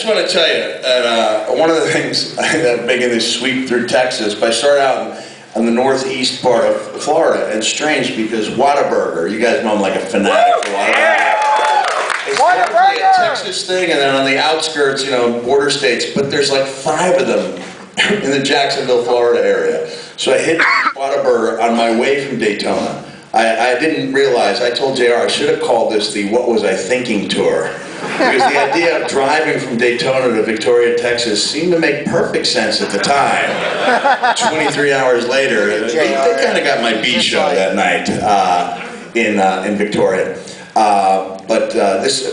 want to tell you that one of the things that making this sweep through Texas, but I started out in the northeast part of Florida, and it's strange because Whataburger, you guys know I'm like a fanatic for Whataburger. It's definitely a Texas thing, and then on the outskirts, you know, border states, but there's like 5 of them in the Jacksonville, Florida area. So I hit Whataburger on my way from Daytona. I didn't realize, I told JR I should have called this the What Was I Thinking Tour. Because the idea of driving from Daytona to Victoria, Texas seemed to make perfect sense at the time. 23 hours later, they kind of got my B show that night in Victoria. But this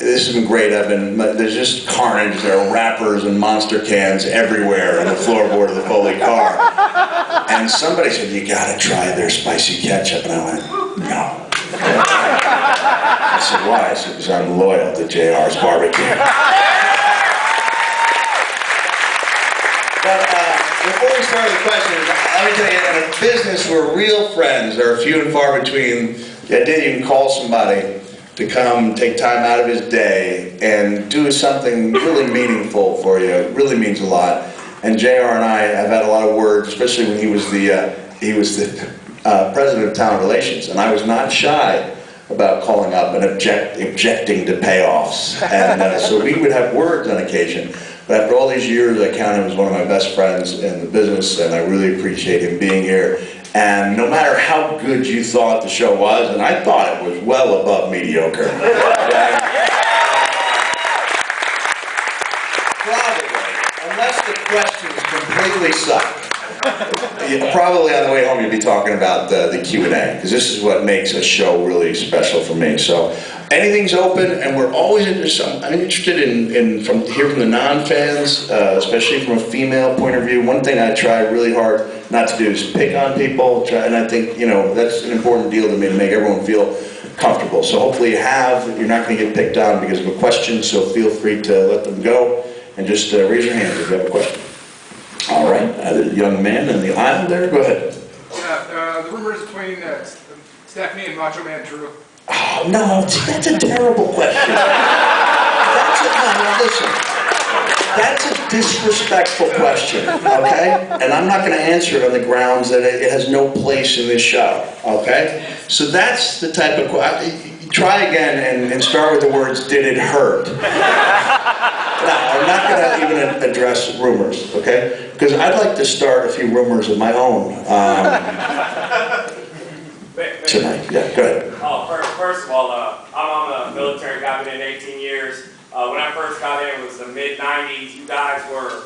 has been great. There's just carnage. There are wrappers and Monster cans everywhere on the floorboard of the Foley car. And somebody said, "You gotta try their spicy ketchup." And I went, "No." I said, "Why?" I said, "Because I'm loyal to JR's barbecue." But before we start the questions, let me tell you, in a business where real friends are few and far between, the idea you can call somebody to come take time out of his day and do something really meaningful for you really means a lot. And JR and I have had a lot of words, especially when he was the president of Talent Relations, and I was not shy about calling up and objecting to payoffs. And so we would have words on occasion. But after all these years, I count him as one of my best friends in the business, and I really appreciate him being here. And no matter how good you thought the show was, and I thought it was well above mediocre. Probably, unless the questions completely suck. Probably on the way home you'll be talking about the Q&A, because this is what makes a show really special for me. So anything's open, and we're always interested. I'm interested in from the non-fans, especially from a female point of view. One thing I try really hard not to do is pick on people, and I think, you know, that's an important deal to me, to make everyone feel comfortable. So hopefully you're not going to get picked on because of a question, so feel free to let them go, and just raise your hand if you have a question. All right, the young man in the aisle there, go ahead. Yeah, the rumors between Stephanie and Macho Man Drew. Oh, no, that's a terrible question. Listen. That's a disrespectful question, okay? And I'm not going to answer it on the grounds that it has no place in this show, okay? So that's the type of question. Try again and start with the words, "Did it hurt?" No, I'm not going to even address rumors, okay? Because I'd like to start a few rumors of my own tonight. Yeah, go ahead. Oh, first of all, I'm a military guy, been in 18 years. When I first got in, it was the mid-90s. You guys were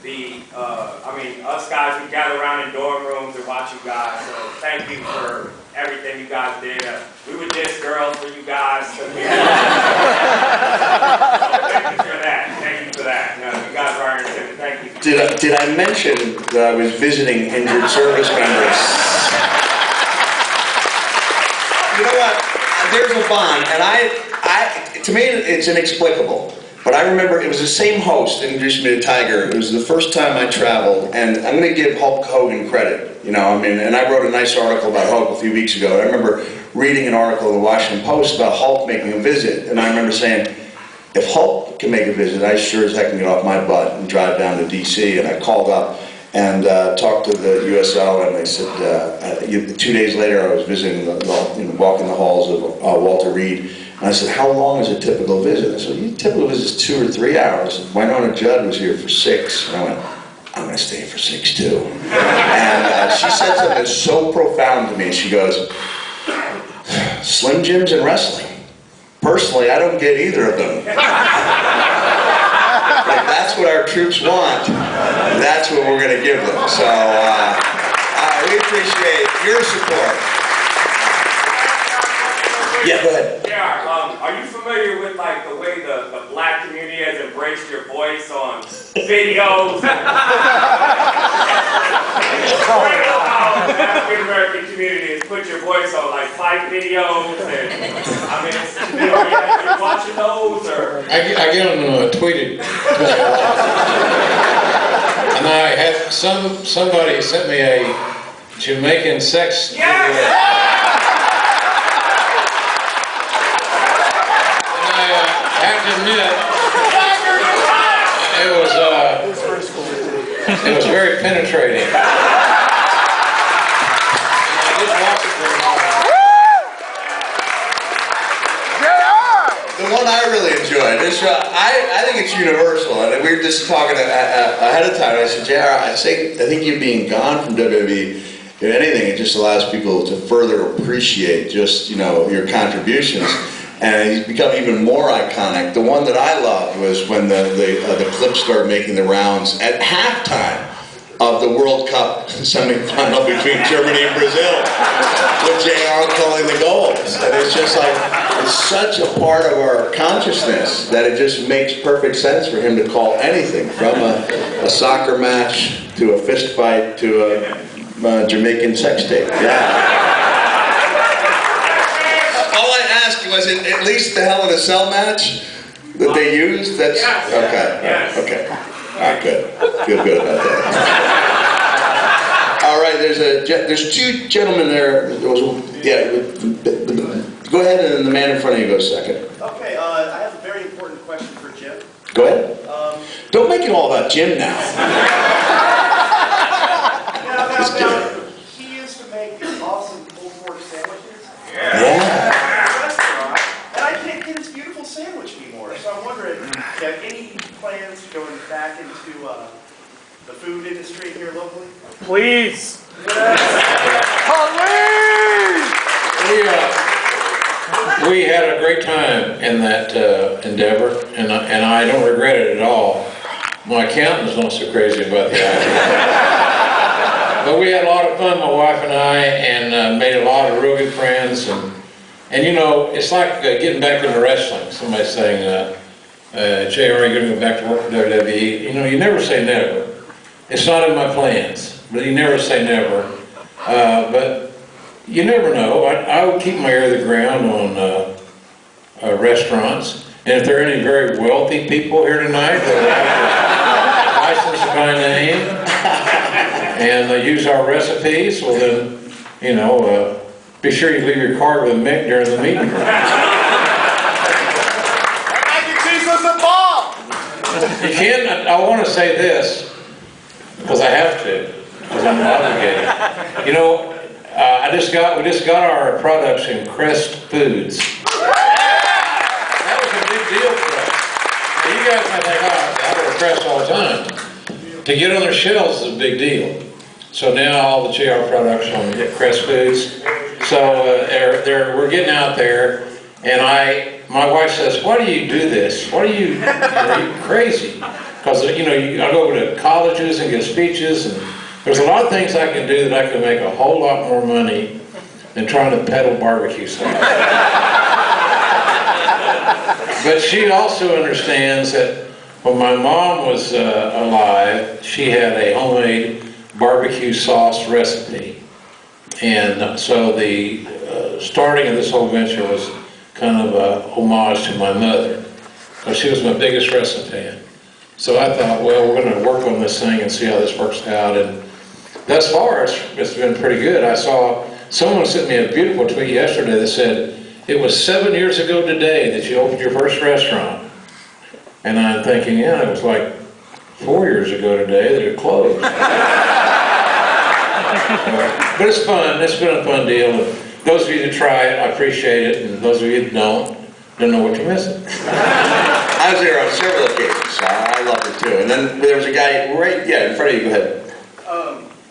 us guys, we gather around in dorm rooms and watch you guys. So thank you for everything you guys did. We would diss girls for you guys. So thank you for that. Thank you for that. You guys are entertaining. Thank you. Did I mention that I was visiting injured service members? You know what? There's a bond, and to me, it's inexplicable. But I remember it was the same host that introduced me to Tiger. It was the first time I traveled, and I'm going to give Hulk Hogan credit. You know, I mean, and I wrote a nice article about Hulk a few weeks ago. And I remember reading an article in the Washington Post about Hulk making a visit, and I remember saying, if Hulk can make a visit, I sure as heck can get off my butt and drive down to D.C. And I called up and talked to the USL, and they said, 2 days later I was visiting, walking the halls of Walter Reed, and I said, "How long is a typical visit?" I said, "Typical visit is 2 or 3 hours. Winona Judd was here for 6. And I went, "I'm going to stay for 6 too." And she said something so profound to me. She goes, "Slim Jims and wrestling. Personally, I don't get either of them. But if that's what our troops want, that's what we're going to give them." So we appreciate your support. Yeah, go ahead. Yeah, are you familiar with like the way the black community has embraced your voice on videos? The African American community has put your voice on like fight videos, and I mean, you're watching those, or I get them tweeted, and I had somebody sent me a Jamaican sex. yes! I have to admit, It was very penetrating. I didn't watch it very long. The one I really enjoyed, this, I think it's universal, and we were just talking ahead of time. I said, JR, I think you being gone from WWE, if anything, it just allows people to further appreciate just, your contributions. And he's become even more iconic. The one that I loved was when the clips started making the rounds at halftime of the World Cup semifinal between Germany and Brazil, with JR calling the goals. And it's just like, it's such a part of our consciousness that it just makes perfect sense for him to call anything, from a soccer match to a fist fight to a Jamaican sex tape. Yeah. All I asked was, at least the Hell in a Cell match that they used? That's okay. Yes. Okay. All right, good. Feel good about that. All right, there's two gentlemen there. Yeah, go ahead, and the man in front of you goes second. Okay, I have a very important question for Jim. Go ahead. Don't make it all about Jim now. He used to make these awesome pulled pork sandwiches. Yeah. Restaurant, and I can't get his beautiful sandwich anymore. So I'm wondering, do you have any plans going back into the food industry here locally? Please. We had a great time in that endeavor, and I don't regret it at all. My accountant's not so crazy about the idea. But we had a lot of fun, my wife and I, and made a lot of real good friends. And it's like getting back into wrestling. Somebody saying, JR, are you going to go back to work for WWE? You never say never. It's not in my plans, but you never say never. But you never know. I would keep my ear to the ground on restaurants. And if there are any very wealthy people here tonight that would license my name and use our recipes, well then, be sure you leave your card with Mick during the meeting. You can. I want to say this, because I have to, because I'm obligated. We just got our products in Crest Foods. That was a big deal for us. Now, you guys might think, I go to Crest all the time. To get on their shelves is a big deal. So now all the JR products on Crest Foods. So we're getting out there, and my wife says, "Why do you do this? Are you crazy?" Because I go over to colleges and give speeches, and there's a lot of things I can do that I can make a whole lot more money than trying to peddle barbecue sauce. But she also understands that when my mom was alive, she had a homemade barbecue sauce recipe. And so the starting of this whole venture was kind of a homage to my mother, because she was my biggest recipe fan. So I thought, well, we're going to work on this thing and see how this works out. And thus far, it's been pretty good. I saw someone sent me a beautiful tweet yesterday that said, it was 7 years ago today that you opened your first restaurant. And I'm thinking, yeah, it was like 4 years ago today that it closed. But it's fun. It's been a fun deal. And those of you that try it, I appreciate it. And those of you that don't know what you're missing. I was there on several occasions, so I loved it too. And then there was a guy right, in front of you. Go ahead.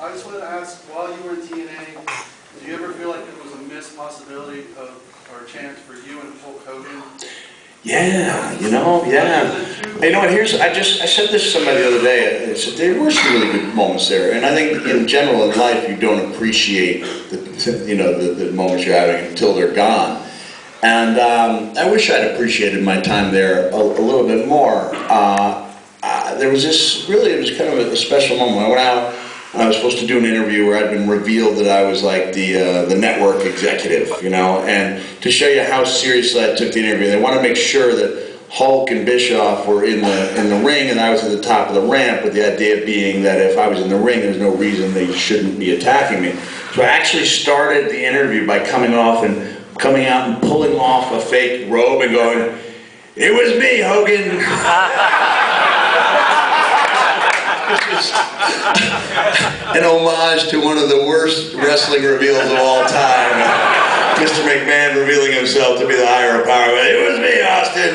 I just wanted to ask, while you were in TNA, did you ever feel like it was a missed possibility or a chance for you and Hulk Hogan? Yeah, and here's, I said this to somebody the other day. I said there were some really good moments there, and I think in general in life you don't appreciate the moments you're having until they're gone. And I wish I'd appreciated my time there a little bit more. There was it was kind of a special moment. I went out and I was supposed to do an interview where I'd been revealed that I was like the network executive, and to show you how seriously I took the interview, they wanted to make sure that Hulk and Bischoff were in the ring and I was at the top of the ramp, with the idea being that if I was in the ring, there's no reason they shouldn't be attacking me. So I actually started the interview by coming out and pulling off a fake robe and going, "It was me, Hogan." just an homage to one of the worst wrestling reveals of all time. Mr. McMahon revealing himself to be the higher power. But it was me, Austin.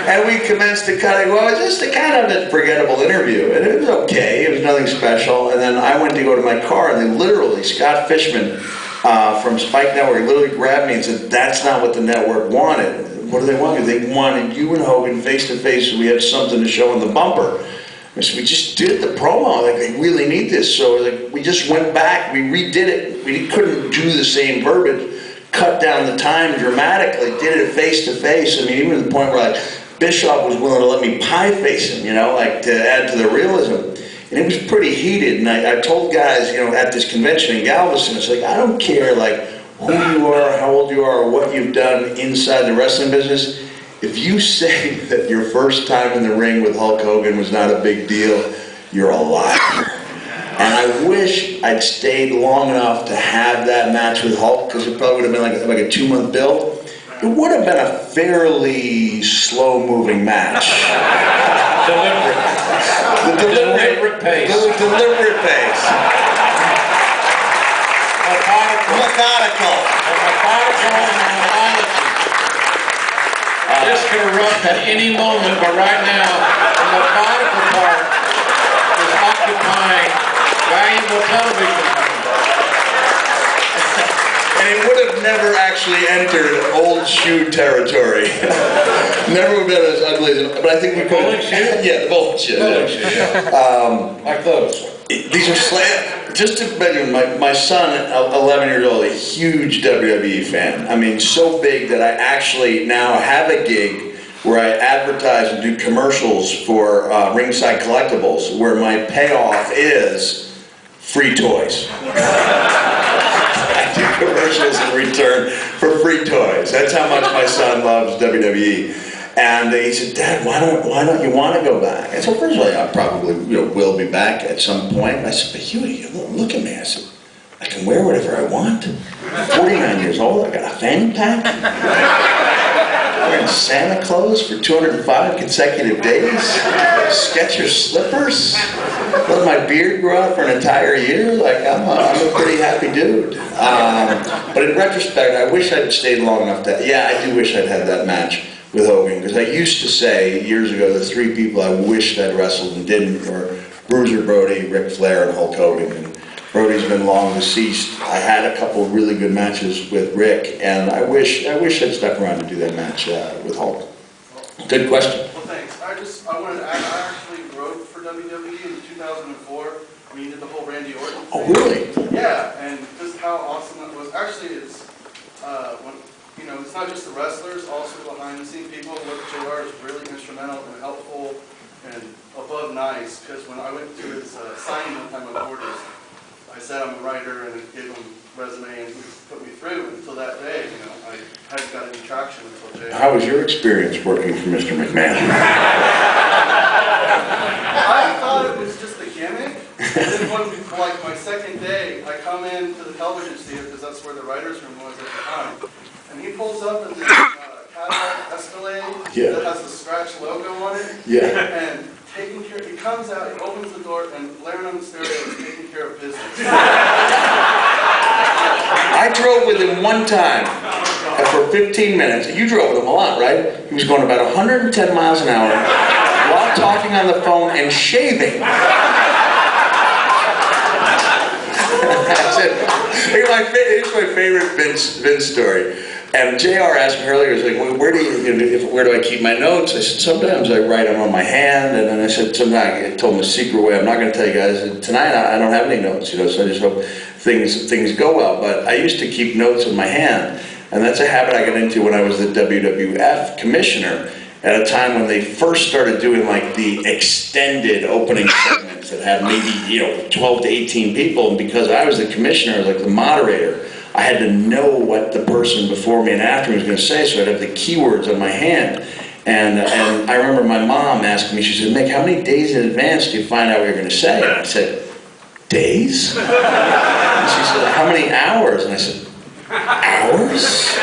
And we commenced to cutting. Well, it was just a kind of a forgettable interview. And it was okay. It was nothing special. And then I went to go to my car, and they literally, Scott Fishman from Spike Network literally grabbed me and said, that's not what the network wanted. What do they want? They wanted you and Hogan face to face so we had something to show in the bumper. And so we just did the promo, like they really need this. So like, we just went back, we redid it. We couldn't do the same verbiage, cut down the time dramatically, did it face to face. I mean, even to the point where like Bischoff was willing to let me pie face him, you know, like to add to the realism. And it was pretty heated, and I told guys, you know, at this convention in Galveston, it's like, I don't care, like, who you are, how old you are, or what you've done inside the wrestling business. If you say that your first time in the ring with Hulk Hogan was not a big deal, you're a liar. And I wish I'd stayed long enough to have that match with Hulk, because it probably would have been like a 2-month build. It would have been a fairly slow-moving match. Deliberate. The deliberate pace. The deliberate pace. Methodical. This could erupt at any moment, but right now, the methodical part is occupying valuable television. And it would have never actually entered old shoe territory. Never would have been as ugly as, but I think we could. Bowling shoe? Yeah, the bowling shoe. Bowling shoe, yeah. Like those. These are just to mention, my son, 11 years old, a huge WWE fan. I mean, so big that I actually now have a gig where I advertise and do commercials for Ringside Collectibles, where my payoff is free toys. I do commercials in return for free toys. That's how much my son loves WWE. And he said, Dad, why don't you want to go back? I said, first of all, I probably will be back at some point. And I said, but you look at me. I said, I can wear whatever I want. I'm 49 years old. I got a fanny pack. I'm wearing Santa clothes for 205 consecutive days. Skechers slippers. Let my beard grow out for an entire year. Like, I'm a pretty happy dude. But in retrospect, I wish I'd stayed long enough to, yeah, I do wish I'd had that match with Hogan, because I used to say years ago the 3 people I wished I'd wrestled and didn't were Bruiser Brody, Ric Flair, and Hulk Hogan. And Brody's been long deceased. I had a couple of really good matches with Rick, and I wish I'd stuck around to do that match with Hulk. Good question. Well, thanks. I wanted to add, I actually wrote for WWE in 2004. I mean, you did the whole Randy Orton thing. Oh, really? Yeah, and just how awesome that was. Actually, it's it's not just the wrestlers, also behind the scene people. What JR is really instrumental and helpful and above nice, because when I went to his signing one time at Borders, I said I'm a writer and gave him a resume and he put me through. Until that day, I hadn't got any traction until JR. How was your experience working for Mr. McMahon? I thought it was just a gimmick. And then like my second day, I come into the television studio because that's where the writer's room was at the time. And he pulls up in this Cadillac Escalade that has the scratch logo on it. Yeah. And taking care, he comes out, he opens the door, and blaring on the stereo is taking care of business. I drove with him one time for 15 minutes. You drove with him a lot, right? He was going about 110 miles an hour while talking on the phone and shaving. Here's my favorite Vince story. And JR asked me earlier, he was like, well, where do I keep my notes? I said, sometimes I write them on my hand, and then I said, sometimes I told him a secret way. I'm not going to tell you guys. Tonight I don't have any notes, so I just hope things go well. But I used to keep notes in my hand, and that's a habit I got into when I was the WWF commissioner at a time when they first started doing like the extended opening segments that had maybe 12 to 18 people, and because I was the commissioner, I was like the moderator. I had to know what the person before me and after me was going to say, so I'd have the keywords on my hand. And I remember my mom asking me, she said, Mick, how many days in advance do you find out what you're going to say? And I said, days? And she said, how many hours? And I said, Hours?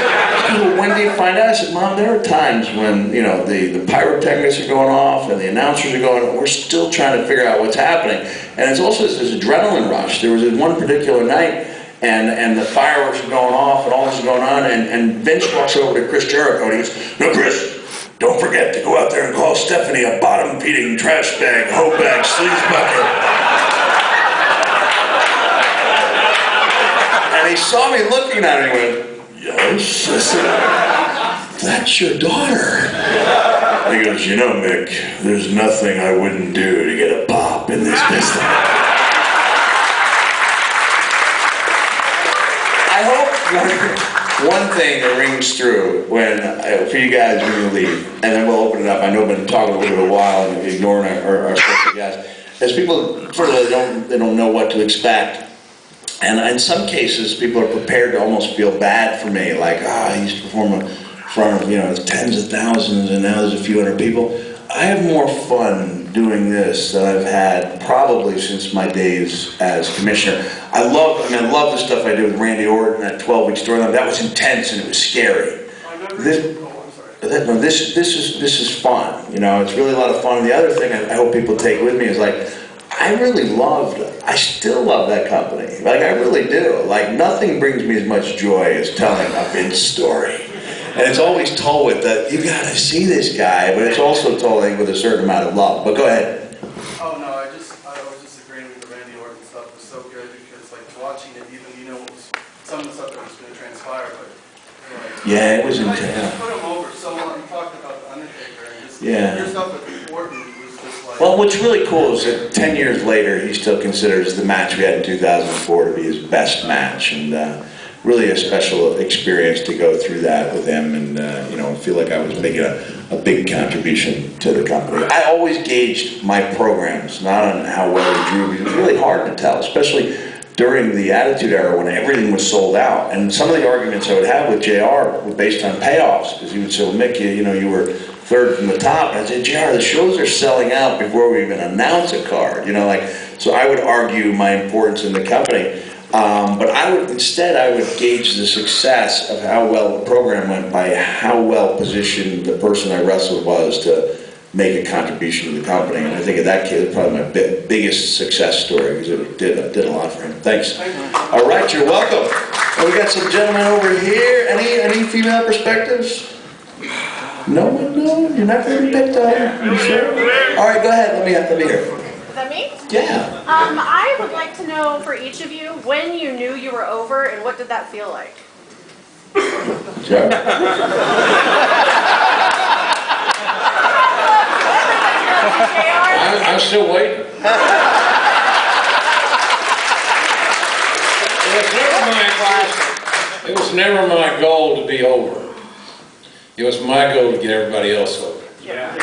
Well, when do you find out? I said, Mom, there are times when, you know, the pyrotechnics are going off and the announcers are going, we're still trying to figure out what's happening. And it's also this adrenaline rush. There was this one particular night, and the fireworks are going off and all this is going on, and Vince walks over to Chris Jericho and he goes, no, Chris, don't forget to go out there and call Stephanie a bottom-feeding trash bag, hoe bag, sleaze bucket. And he saw me looking at him and he went, yes. I said, that's your daughter. He goes, you know, Mick, there's nothing I wouldn't do to get a pop in this business. I hope one thing that rings through when, for you guys when you leave, and then we'll open it up. I know I've been talking a little bit of a while and ignoring our special guys. As people, first of all, they don't know what to expect. And in some cases, people are prepared to almost feel bad for me, like, he used to perform in front of, you know, tens of thousands, and now there's a few hundred people. I have more fun doing this than I've had probably since my days as commissioner. I love the stuff I did with Randy Orton, that 12-week storyline. That was intense and it was scary. This is fun. You know, it's really a lot of fun. And the other thing I hope people take with me is, like, I still love that company. Like, I really do. Like, nothing brings me as much joy as telling a Vince story. And it's always told with that, you gotta see this guy, but it's also told with a certain amount of love. But go ahead. Oh, no, I was just agreeing with the Randy Orton stuff. It was so good because, like, watching it, even, you know, some of the stuff that was going to transpire, but, like, yeah, it was intense. Just put him over so long. You talked about The Undertaker, and just, yeah. Your stuff with Orton was just like... Well, what's really cool is that 10 years later, he still considers the match we had in 2004 to be his best match, and really a special experience to go through that with him, and you know, feel like I was making a big contribution to the company. I always gauged my programs not on how well he drew, because it was really hard to tell, especially during the Attitude Era when everything was sold out. And some of the arguments I would have with JR were based on payoffs, because he would say, well, Mick, you know, you were third from the top. And I said, JR, the shows are selling out before we even announce a card. You know, like, so I would argue my importance in the company. But I would gauge the success of how well the program went by how well positioned the person I wrestled was to make a contribution to the company. And I think in that case, it's probably my biggest success story, because it did a lot for him. Thanks. All right, you're welcome. Well, we got some gentlemen over here. Any female perspectives? No one? No? You're not going to be picked on? You sure? All right, go ahead. Let me hear. Is that me? Yeah. I would like to know for each of you when you knew you were over and what did that feel like? Sure. I'm still waiting. It was never my goal to be over. It was my goal to get everybody else over. Yeah.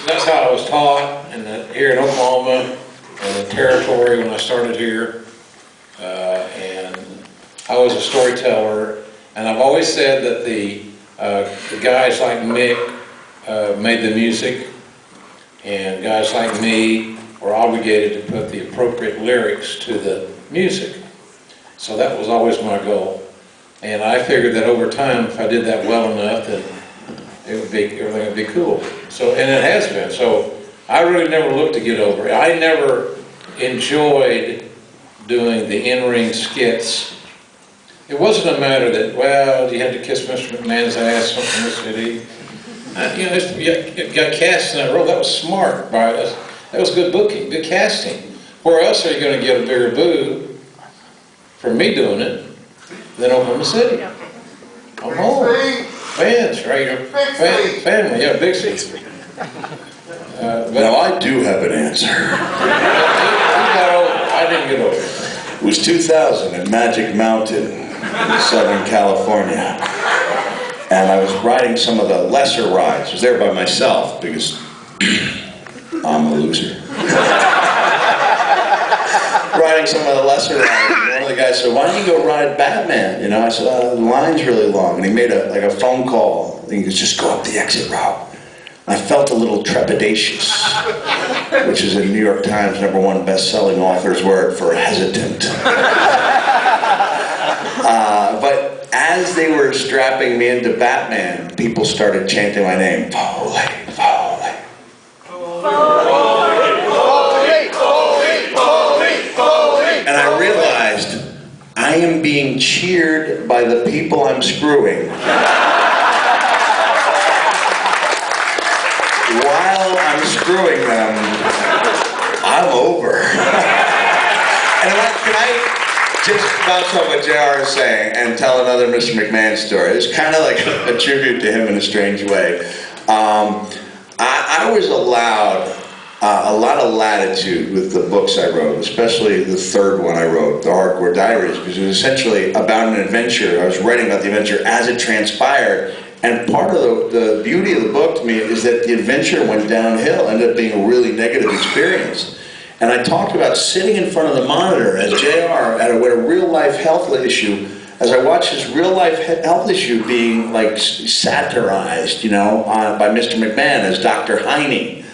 That's how I was taught here in Oklahoma, in the territory when I started here. And I was a storyteller, and I've always said that the guys like Mick made the music, and guys like me were obligated to put the appropriate lyrics to the music. So that was always my goal. And I figured that over time, if I did that well enough, then everything would be cool. So, and it has been. So I really never looked to get over it. I never enjoyed doing the in-ring skits. It wasn't a matter that, well, you had to kiss Mr. McMahon's ass from the city. You know, you got cast in that role. That was smart by us. That was good booking, good casting. Where else are you going to get a bigger boo for me doing it than Oklahoma City? I'm home. Fans, right? Family, yeah, big city. Now, I do have an answer. I didn't get over it. It was 2000 at Magic Mountain in Southern California. And I was riding some of the lesser rides. I was there by myself because I'm a loser. Riding some of the lesser rides. And one of the guys said, why don't you go ride Batman? You know, I said, the line's really long. And he made a phone call. I think he goes, just go up the exit route. I felt a little trepidatious, which is a New York Times #1 best-selling author's word for hesitant. But as they were strapping me into Batman, people started chanting my name, Foley, Foley. And I realized I am being cheered by the people I'm screwing. While I'm screwing them, I'm over. And can I just bounce off what JR is saying and tell another Mr. McMahon story? It's kind of like a tribute to him in a strange way. I was allowed a lot of latitude with the books I wrote, especially the third one I wrote, The Hardcore Diaries, because it was essentially about an adventure. I was writing about the adventure as it transpired. And part of the beauty of the book to me is that the adventure went downhill, ended up being a really negative experience. And I talked about sitting in front of the monitor as JR at a real-life health issue, as I watched this real-life health issue being like satirized, by Mr. McMahon as Dr. Heine.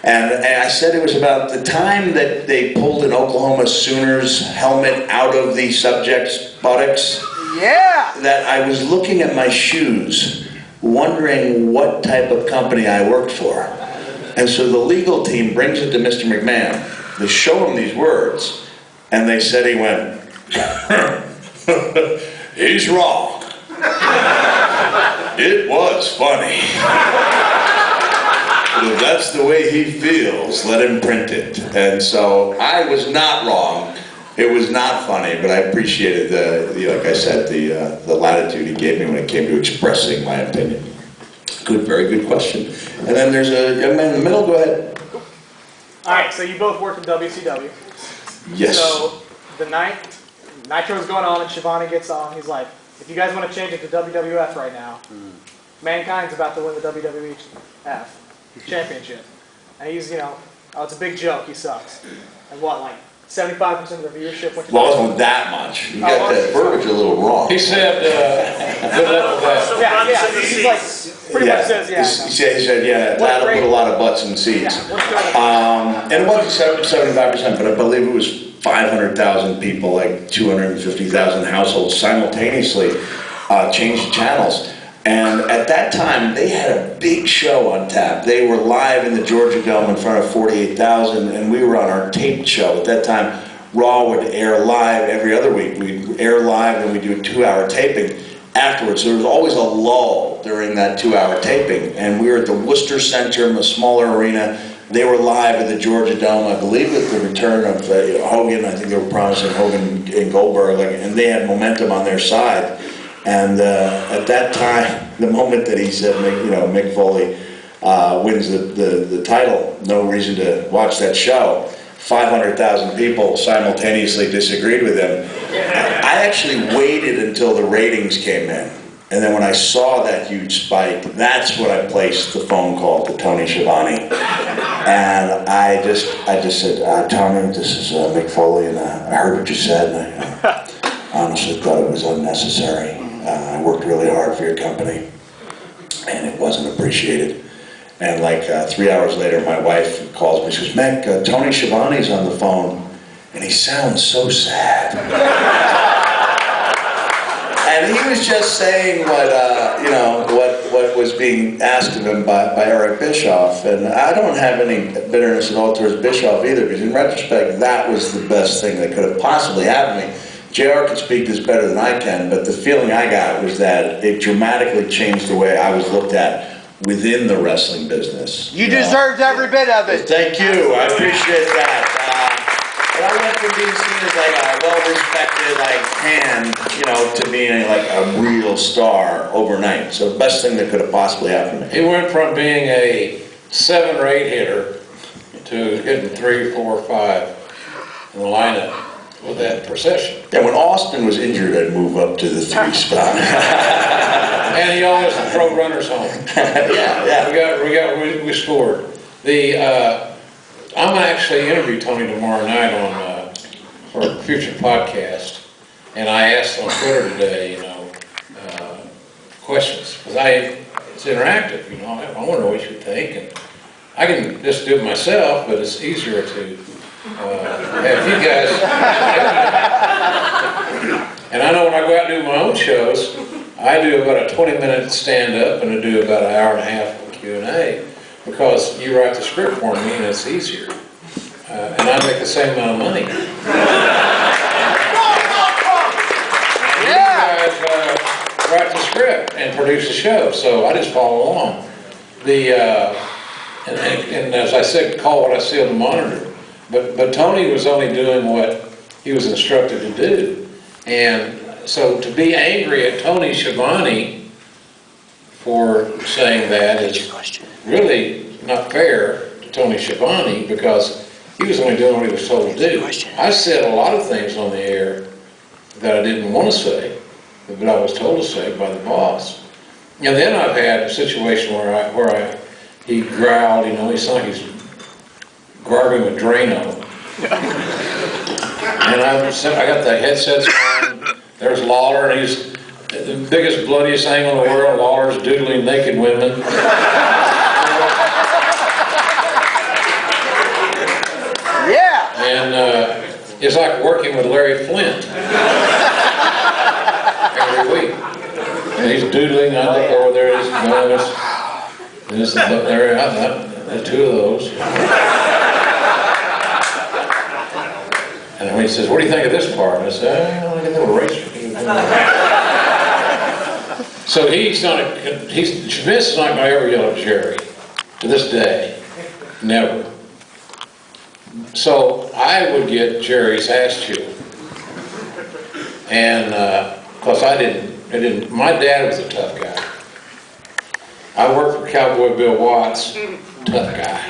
And I said it was about the time that they pulled an Oklahoma Sooners helmet out of the subject's buttocks. Yeah! That I was looking at my shoes, wondering what type of company I worked for. And so the legal team brings it to Mr. McMahon. They show him these words, and they said he went, he's wrong. It was funny. But if that's the way he feels, let him print it. And so I was not wrong. It was not funny, but I appreciated like I said, the latitude he gave me when it came to expressing my opinion. Good, very good question. And then there's a young man in the middle. Go ahead. All right, so you both work in WCW. Yes. So the night Nitro's going on and Shivani gets on, he's like, if you guys want to change it to WWF right now, Mankind's about to win the WWF championship. And he's, oh, it's a big joke, he sucks. And what, like 75% of the viewership went to Well, it wasn't that much. You got that verbiage a little wrong. He said, good luck with that. Yeah, he's like, pretty much says, yeah. He said, yeah, that'll put a lot of butts in seats. Yeah, and it wasn't 75%, but I believe it was 500,000 people, like 250,000 households simultaneously changed channels. And at that time, they had a big show on tap. They were live in the Georgia Dome in front of 48,000, and we were on our taped show. At that time, Raw would air live every other week. We'd air live, and we'd do a 2-hour taping afterwards. So there was always a lull during that 2-hour taping. And we were at the Worcester Center in a smaller arena. They were live at the Georgia Dome, I believe, with the return of Hogan. I think they were promising Hogan and Goldberg, and they had momentum on their side. And at that time, the moment that he said, Mick Foley wins the title, no reason to watch that show, 500,000 people simultaneously disagreed with him. I actually waited until the ratings came in. And then when I saw that huge spike, that's when I placed the phone call to Tony Schiavone. And I just said, Tony, this is Mick Foley, and I heard what you said, and I honestly thought it was unnecessary. I worked really hard for your company, and it wasn't appreciated. And like 3 hours later, my wife calls me. She goes, Mick, Tony Schiavone's on the phone, and he sounds so sad. And he was just saying what was being asked of him by Eric Bischoff. And I don't have any bitterness at all towards Bischoff either, because in retrospect, that was the best thing that could have possibly happened to me. JR can speak this better than I can, but the feeling I got was that it dramatically changed the way I was looked at within the wrestling business. You deserved every bit of it. Thank you, I appreciate that. But I went from being seen as like a well-respected hand, to being like a real star overnight. So the best thing that could have possibly happened to me. He went from being a 7 or 8 hitter to hitting 3, 4, 5 in the lineup with that procession. And when Austin was injured, I'd move up to the 3 spot. And he always drove runners home. Yeah. We scored. I'm going to actually interview Tony tomorrow night for a future podcast, and I asked on Twitter today, questions, because it's interactive, you know, I want to know what you think, and I can just do it myself, but it's easier to have you guys. And I know when I go out and do my own shows, I do about a 20-minute stand-up and I do about an hour and a half of Q&A, because you write the script for me and it's easier. And I make the same amount of money. You guys write the script and produce the show, so I just follow along. And as I said, call what I see on the monitor. But Tony was only doing what he was instructed to do. And so to be angry at Tony Schiavone for saying that is really not fair to Tony Schiavone, because he was only doing what he was told to do. I said a lot of things on the air that I didn't want to say, but I was told to say by the boss. And then I've had a situation where he growled, you know, he sounded like he's gargling with Drano. And I got the headsets on, there's Lawler, and he's the biggest, bloodiest thing in the world. Lawler's doodling naked women. Yeah! And it's like working with Larry Flint every week. And he's doodling, I look over there, he's going, there's two of those. And when he says, what do you think of this part? And I say, I don't get a little eraser. So Schmitz is not going to ever yell at Jerry to this day. Never. So I would get Jerry's ass chewed. And, because my dad was a tough guy. I worked for Cowboy Bill Watts, tough guy.